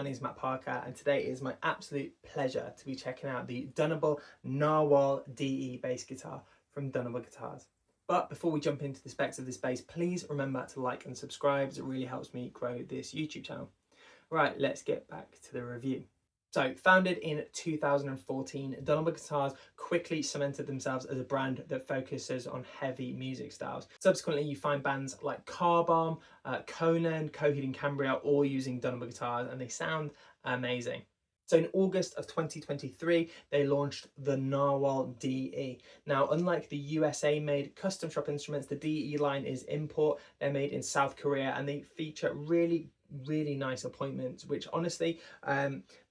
my name is Matt Parker and today is my absolute pleasure to be checking out the Dunable Gnarwhal DE bass guitar from Dunable Guitars. But before we jump into the specs of this bass, please remember to like and subscribe as it really helps me grow this YouTube channel. Right, let's get back to the review. So, founded in 2014, Dunable Guitars quickly cemented themselves as a brand that focuses on heavy music styles. Subsequently, you find bands like Car Bomb, Conan, Coheed and Cambria all using Dunable Guitars, and they sound amazing. So in August of 2023, they launched the Gnarwhal DE. Now, unlike the USA-made custom shop instruments, the DE line is import. They're made in South Korea and they feature really nice appointments, which honestly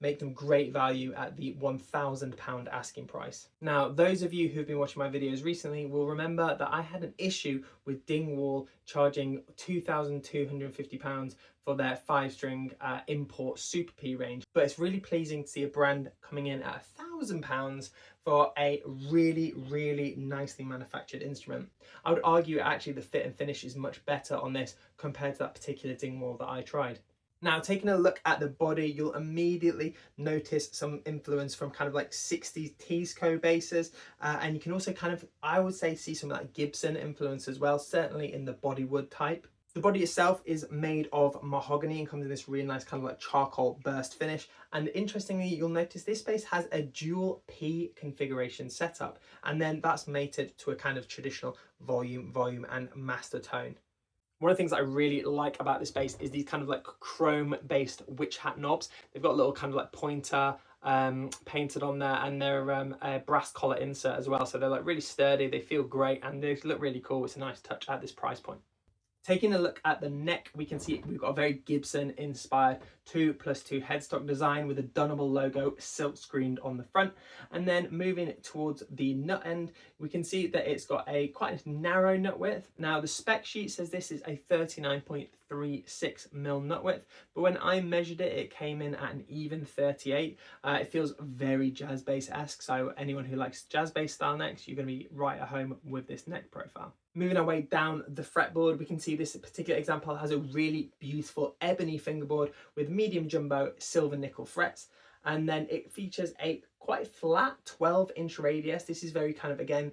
make them great value at the £1,000 asking price. Now, those of you who've been watching my videos recently will remember that I had an issue with Dingwall charging £2,250 for their 5-string import Super P range, but it's really pleasing to see a brand coming in at £1,000 for a really nicely manufactured instrument. I would argue actually the fit and finish is much better on this compared to that particular Dingwall that I tried. Now, taking a look at the body, you'll immediately notice some influence from kind of like 60s Teisco basses, and you can also kind of, I would say, see some of that Gibson influence as well, certainly in the bodywood type. The body itself is made of mahogany and comes in this really nice kind of like charcoal burst finish. And interestingly, you'll notice this bass has a dual P configuration setup, and then that's mated to a kind of traditional volume and master tone. One of the things that I really like about this bass is these kind of like chrome based witch hat knobs. They've got a little kind of like pointer painted on there, and they're a brass collar insert as well. So they're like really sturdy, they feel great, and they look really cool. It's a nice touch at this price point. Taking a look at the neck, we can see we've got a very Gibson inspired 2+2 headstock design with a Dunable logo silk screened on the front. And then moving towards the nut end, we can see that it's got a quite a narrow nut width. Now the spec sheet says this is a 39.36mm nut width, but when I measured it, it came in at an even 38. It feels very jazz bass-esque, so anyone who likes jazz bass style necks, you're going to be right at home with this neck profile. Moving our way down the fretboard, we can see this particular example has a really beautiful ebony fingerboard with medium jumbo silver nickel frets, and then it features a quite flat 12-inch radius. This is very kind of, again,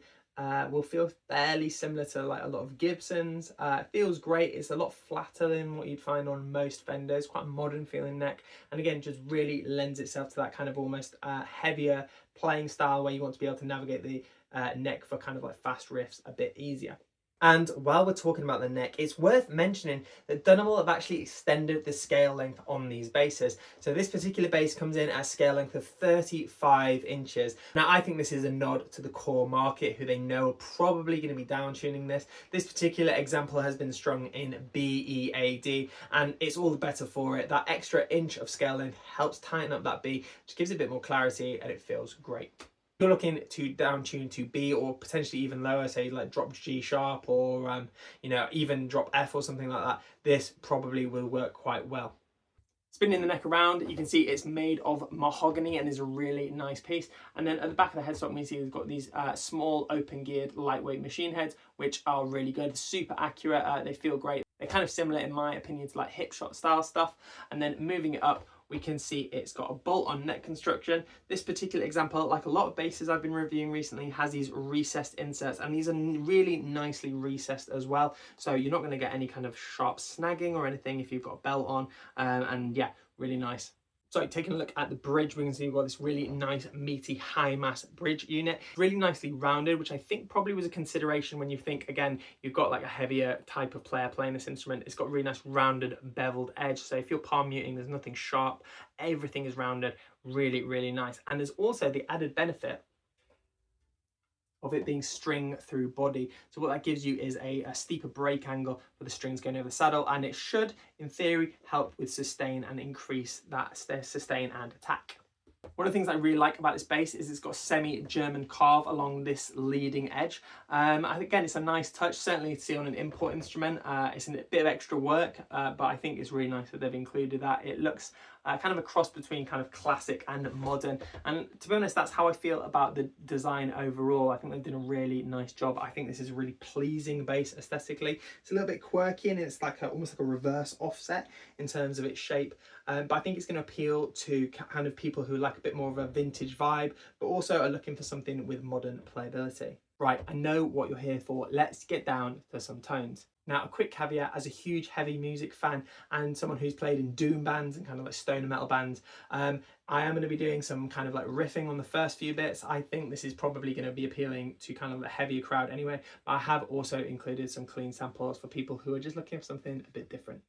will feel fairly similar to like a lot of Gibsons. It feels great. It's a lot flatter than what you'd find on most Fenders, quite a modern feeling neck, and again just really lends itself to that kind of almost heavier playing style where you want to be able to navigate the neck for kind of like fast riffs a bit easier. And while we're talking about the neck, it's worth mentioning that Dunable have actually extended the scale length on these basses. So this particular bass comes in at a scale length of 35 inches. Now, I think this is a nod to the core market, who they know are probably going to be downtuning this. This particular example has been strung in BEAD, and it's all the better for it. That extra inch of scale length helps tighten up that B, which gives it a bit more clarity, and it feels great. If you're looking to down tune to B or potentially even lower, say like drop G sharp or you know, even drop F or something like that, this probably will work quite well. Spinning the neck around, you can see it's made of mahogany and is a really nice piece. And then at the back of the headstock, we see we've got these small open geared lightweight machine heads, which are really good, super accurate. They feel great. They're kind of similar in my opinion to like hip shot style stuff. And then moving it up, we can see it's got a bolt-on neck construction. This particular example, like a lot of basses I've been reviewing recently, has these recessed inserts, and these are really nicely recessed as well. So you're not going to get any kind of sharp snagging or anything if you've got a belt on, and yeah, really nice. So taking a look at the bridge, we can see we've got this really nice meaty high mass bridge unit, really nicely rounded, which I think probably was a consideration when you think, again, you've got like a heavier type of player playing this instrument. It's got really nice rounded beveled edge, so if you're palm muting, there's nothing sharp, everything is rounded, really nice. And there's also the added benefit of it being string through body. So what that gives you is a steeper break angle for the strings going over the saddle, and it should, in theory, help with sustain and increase that sustain and attack. One of the things I really like about this bass is it's got semi-German carve along this leading edge. Again, it's a nice touch, certainly to see on an import instrument. It's a bit of extra work, but I think it's really nice that they've included that. It looks kind of a cross between kind of classic and modern. And to be honest, that's how I feel about the design overall. I think they've done a really nice job. I think this is a really pleasing bass aesthetically. It's a little bit quirky and it's like almost like a reverse offset in terms of its shape. But I think it's going to appeal to kind of people who like a bit more of a vintage vibe, but also are looking for something with modern playability. Right, I know what you're here for. Let's get down to some tones. Now, a quick caveat, as a huge heavy music fan and someone who's played in doom bands and kind of like stoner metal bands, I am going to be doing some kind of like riffing on the first few bits. I think this is probably going to be appealing to kind of a heavier crowd anyway, but I have also included some clean samples for people who are just looking for something a bit different.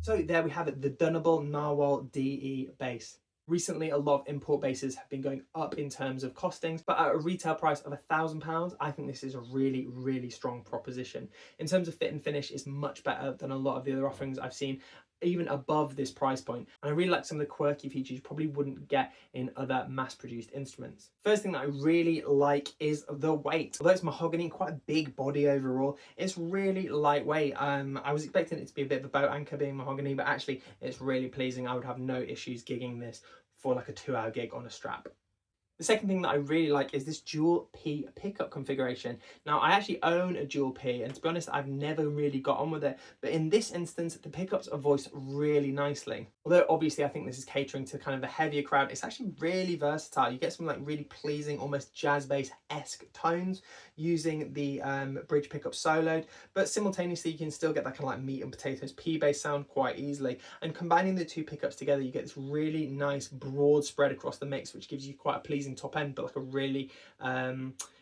So there we have it, the Dunable Gnarwhal DE bass. Recently, a lot of import basses have been going up in terms of costings, but at a retail price of £1,000, I think this is a really, really strong proposition. In terms of fit and finish, it's much better than a lot of the other offerings I've seen, even above this price point. And I really like some of the quirky features you probably wouldn't get in other mass-produced instruments. First thing that I really like is the weight. Although it's mahogany, quite a big body overall, it's really lightweight. I was expecting it to be a bit of a boat anchor being mahogany, but actually it's really pleasing. I would have no issues gigging this for like a 2-hour gig on a strap. The second thing that I really like is this dual P pickup configuration. Now, I actually own a dual P, and to be honest, I've never really got on with it. But in this instance, the pickups are voiced really nicely. Although obviously I think this is catering to kind of the heavier crowd, it's actually really versatile. You get some like really pleasing, almost jazz bass-esque tones using the bridge pickup soloed, but simultaneously you can still get that kind of like meat and potatoes P bass sound quite easily. And combining the two pickups together, you get this really nice broad spread across the mix, which gives you quite a pleasing top end, but like a really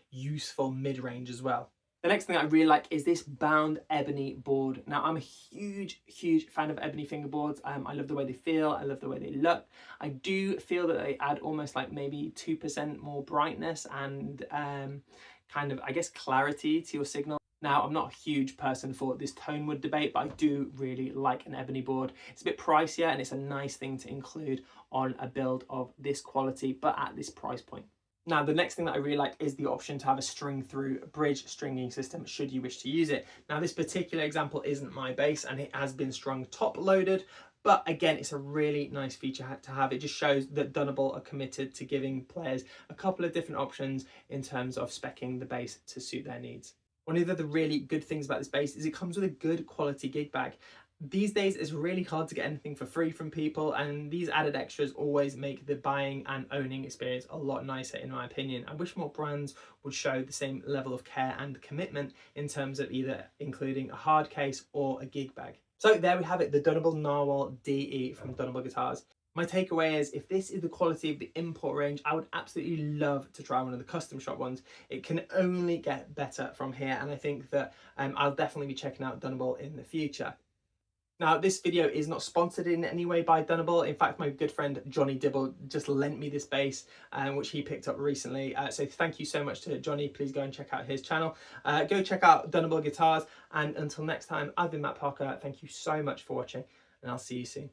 useful mid-range as well. The next thing I really like is this bound ebony board. Now, I'm a huge fan of ebony fingerboards. I love the way they feel. I love the way they look. I do feel that they add almost like maybe 2% more brightness and kind of, I guess, clarity to your signal. Now, I'm not a huge person for this tone wood debate, but I do really like an ebony board. It's a bit pricier and it's a nice thing to include on a build of this quality, but at this price point. Now, the next thing that I really like is the option to have a string through bridge stringing system should you wish to use it. Now, this particular example isn't my base and it has been strung top loaded, but again, it's a really nice feature to have. It just shows that Dunable are committed to giving players a couple of different options in terms of speccing the base to suit their needs. One of the really good things about this base is it comes with a good quality gig bag. These days it's really hard to get anything for free from people, and these added extras always make the buying and owning experience a lot nicer in my opinion. I wish more brands would show the same level of care and commitment in terms of either including a hard case or a gig bag. So there we have it, the Dunable Gnarwhal DE from Dunable Guitars. My takeaway is, if this is the quality of the import range, I would absolutely love to try one of the custom shop ones. It can only get better from here, and I think that I'll definitely be checking out Dunable in the future. Now, this video is not sponsored in any way by Dunable. In fact, my good friend Johnny Dibble just lent me this bass, which he picked up recently. So thank you so much to Johnny. Please go and check out his channel. Go check out Dunable Guitars. And until next time, I've been Matt Parker. Thank you so much for watching, and I'll see you soon.